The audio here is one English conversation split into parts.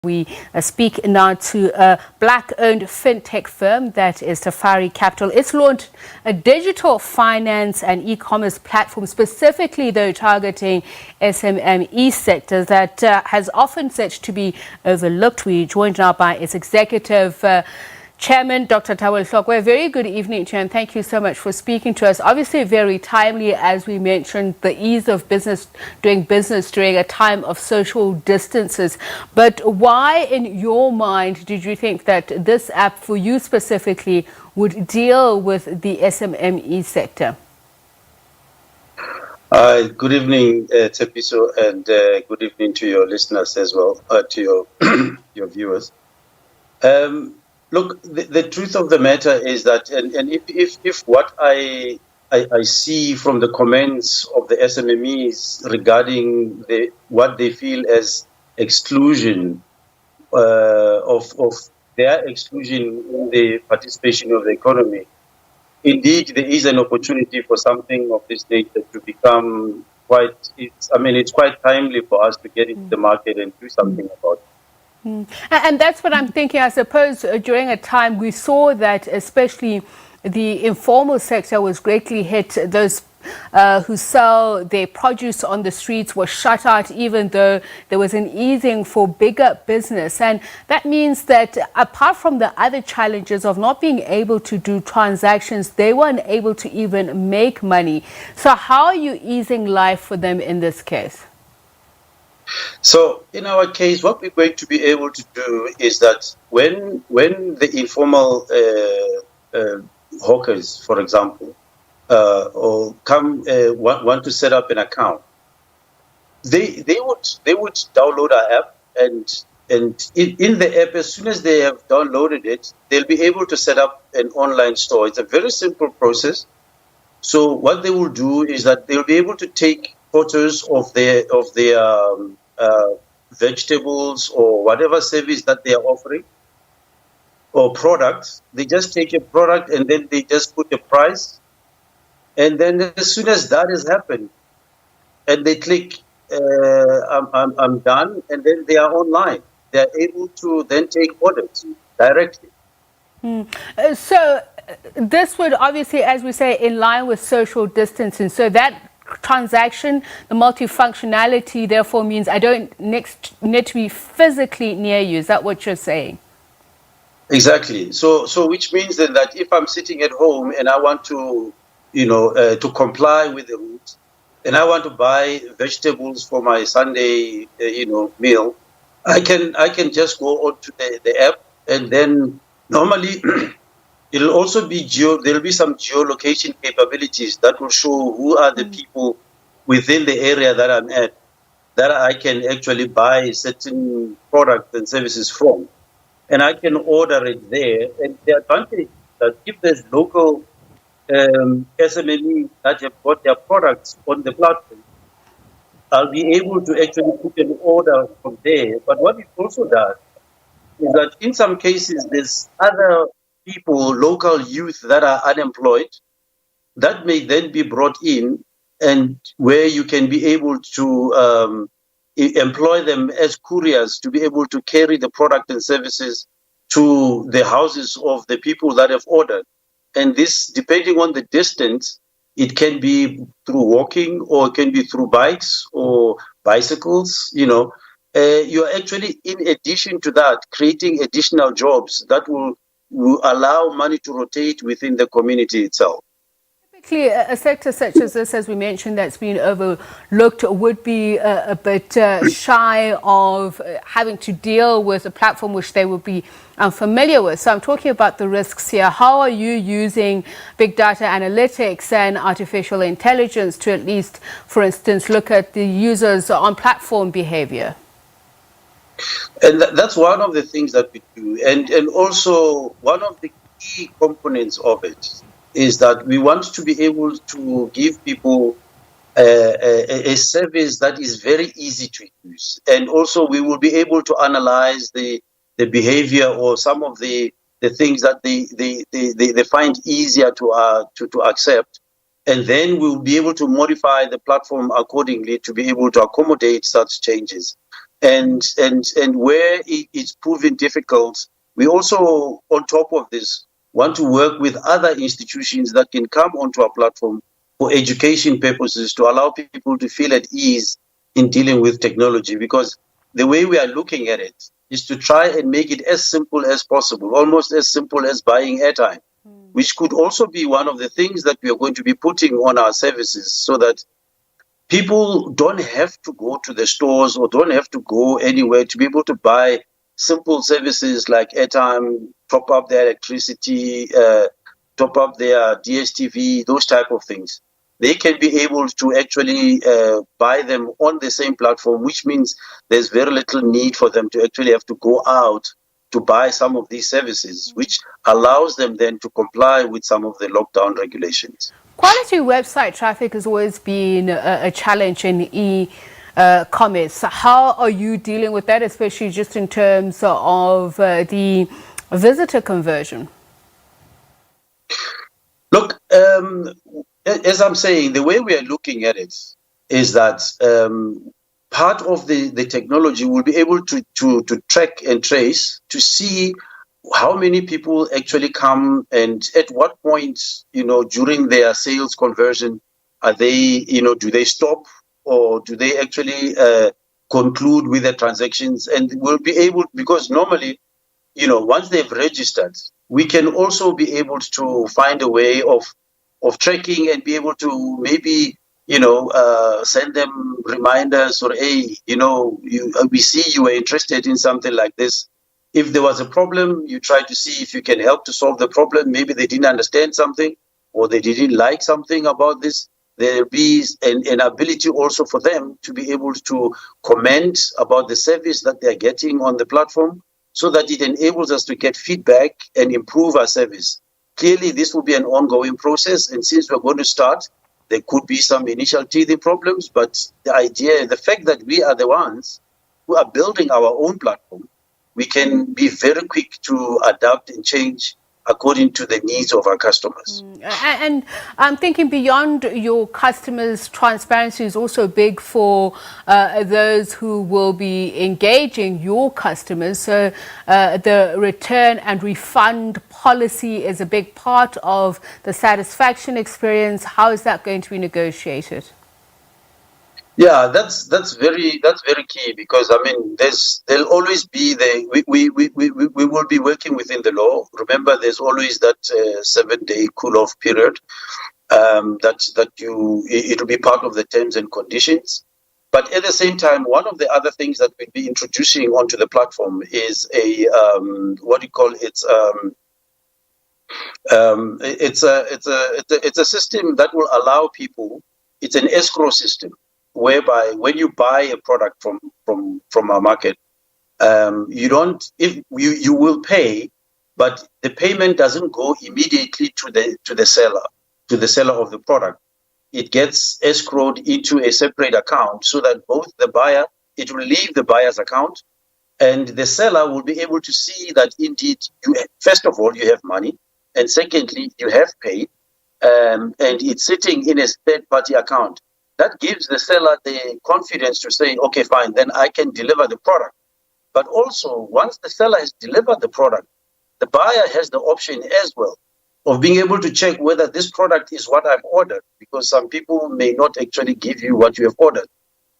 We speak now to a black-owned fintech firm that is Tafari Capital. It's launched a digital finance and e-commerce platform, specifically though targeting SMME sectors that has often said to be overlooked. We're joined now by its executive Chairman, Dr. Thabo Lehlokoe. Very good evening to you, and thank you so much for speaking to us. Obviously very timely, as we mentioned, the ease of doing business during a time of social distances. But why, in your mind, did you think that this app, for you specifically, would deal with the SMME sector? Good evening, Tepiso, and good evening to your listeners as well, to your viewers. Look, the truth of the matter is that, and if what I see from the comments of the SMMEs regarding what they feel as exclusion of their exclusion in the participation of the economy, indeed there is an opportunity for something of this nature to become it's quite timely for us to get into the market and do something about it. And that's what I'm thinking. I suppose during a time we saw that especially the informal sector was greatly hit. Those who sell their produce on the streets were shut out, even though there was an easing for bigger business. And that means that apart from the other challenges of not being able to do transactions, they weren't able to even make money. So how are you easing life for them in this case? So in our case, what we're going to be able to do is that when the informal hawkers, for example, or come want to set up an account, they would download our app, and in the app, as soon as they have downloaded it, they'll be able to set up an online store. It's a very simple process. So what they will do is that they'll be able to take photos of their vegetables or whatever service that they are offering or products. They just take a product and then they just put a price, and then as soon as that has happened and they click I'm done, and then they are online. They are able to then take orders directly. So this would obviously, as we say, in line with social distancing. So that transaction, the multifunctionality, therefore means I don't need to be physically near you. Is that what you're saying? Exactly. So which means then that if I'm sitting at home and I want to, to comply with the rules, and I want to buy vegetables for my Sunday, meal, I can just go onto the app, and then normally it'll also be there'll be some geolocation capabilities that will show who are the people within the area that I'm at, that I can actually buy certain products and services from. And I can order it there. And the advantage is that if there's local SMME that have got their products on the platform, I'll be able to actually put an order from there. But what it also does is that in some cases, there's other people, local youth that are unemployed, that may then be brought in, and where you can be able to employ them as couriers to be able to carry the product and services to the houses of the people that have ordered. And this, depending on the distance, it can be through walking, or it can be through bikes or bicycles. You're actually, in addition to that, creating additional jobs that will allow money to rotate within the community itself. Typically, a sector such as this, as we mentioned, that's been overlooked, would be a bit shy of having to deal with a platform which they would be unfamiliar with. So I'm talking about the risks here. How are you using big data analytics and artificial intelligence to at least, for instance, look at the users' on-platform behavior? And that's one of the things that we do. And also one of the key components of it is that we want to be able to give people a service that is very easy to use. And also we will be able to analyze the behavior or some of the things that they find easier to accept. And then we'll be able to modify the platform accordingly to be able to accommodate such changes. And where it's proven difficult, we also, on top of this, want to work with other institutions that can come onto our platform for education purposes to allow people to feel at ease in dealing with technology. Because the way we are looking at it is to try and make it as simple as possible, almost as simple as buying airtime, which could also be one of the things that we are going to be putting on our services, so that people don't have to go to the stores or don't have to go anywhere to be able to buy simple services like airtime, top up their electricity, top up their DSTV, those type of things. They can be able to actually buy them on the same platform, which means there's very little need for them to actually have to go out to buy some of these services, which allows them then to comply with some of the lockdown regulations. Quality website traffic has always been a challenge in e-commerce. How are you dealing with that, especially just in terms of the visitor conversion? Look, as I'm saying, the way we are looking at it is that part of the technology will be able to track and trace to see how many people actually come and at what point, during their sales conversion, are they, do they stop or do they actually conclude with the transactions? And we'll be able, because normally, once they've registered, we can also be able to find a way of tracking and be able to maybe, send them reminders or, hey, we see you are interested in something like this. If there was a problem, you try to see if you can help to solve the problem. Maybe they didn't understand something or they didn't like something about this. There'll be an ability also for them to be able to comment about the service that they're getting on the platform, so that it enables us to get feedback and improve our service. Clearly, this will be an ongoing process, and since we're going to start, there could be some initial teething problems, but the fact that we are the ones who are building our own platform, we can be very quick to adapt and change according to the needs of our customers. And I'm thinking beyond your customers, transparency is also big for those who will be engaging your customers. So the return and refund policy is a big part of the satisfaction experience. How is that going to be negotiated? Yeah, that's very key, because there'll always be we will be working within the law. Remember, there's always that 7-day cool-off period. It'll be part of the terms and conditions. But at the same time, one of the other things that we'll be introducing onto the platform is it's a system that will allow people. It's an escrow system, whereby when you buy a product from our market, you will pay, but the payment doesn't go immediately to the seller of the product. It gets escrowed into a separate account, so that both it will leave the buyer's account, and the seller will be able to see that indeed first of all, you have money, and secondly, you have paid, and it's sitting in a third-party account. That gives the seller the confidence to say, okay, fine, then I can deliver the product. But also, once the seller has delivered the product, the buyer has the option as well of being able to check whether this product is what I've ordered, because some people may not actually give you what you have ordered.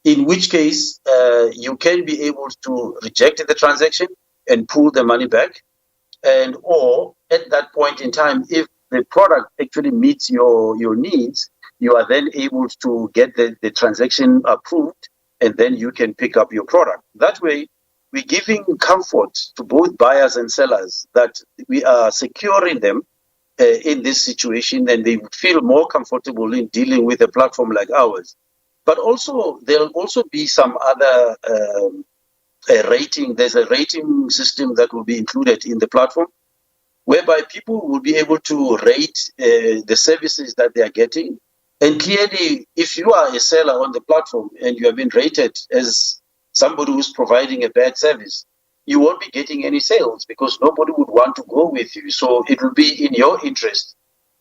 In which case, you can be able to reject the transaction and pull the money back. Or at that point in time, if the product actually meets your needs, you are then able to get the transaction approved, and then you can pick up your product. That way, we're giving comfort to both buyers and sellers that we are securing them in this situation, and they feel more comfortable in dealing with a platform like ours. But also, there'll also be some other rating. There's a rating system that will be included in the platform, whereby people will be able to rate the services that they are getting. And clearly, if you are a seller on the platform and you have been rated as somebody who's providing a bad service, you won't be getting any sales, because nobody would want to go with you. So it will be in your interest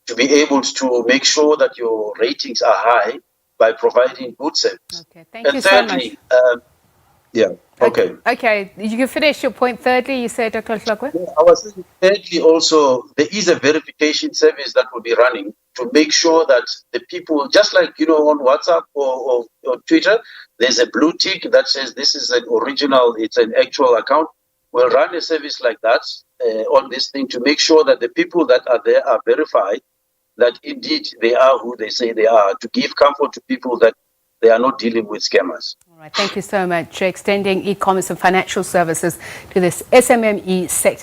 to be able to make sure that your ratings are high by providing good service. Okay, thank you so much. Yeah. Okay. Okay. You can finish your point. Thirdly, you said, Dr. Lehlokoe? Yeah, I was saying, thirdly, also, there is a verification service that will be running to make sure that the people, just like, on WhatsApp or Twitter, there's a blue tick that says this is an original, it's an actual account. We'll run a service like that on this thing to make sure that the people that are there are verified, that indeed they are who they say they are, to give comfort to people that they are not dealing with scammers. All right. Thank you so much. Extending e-commerce and financial services to this SMME sector.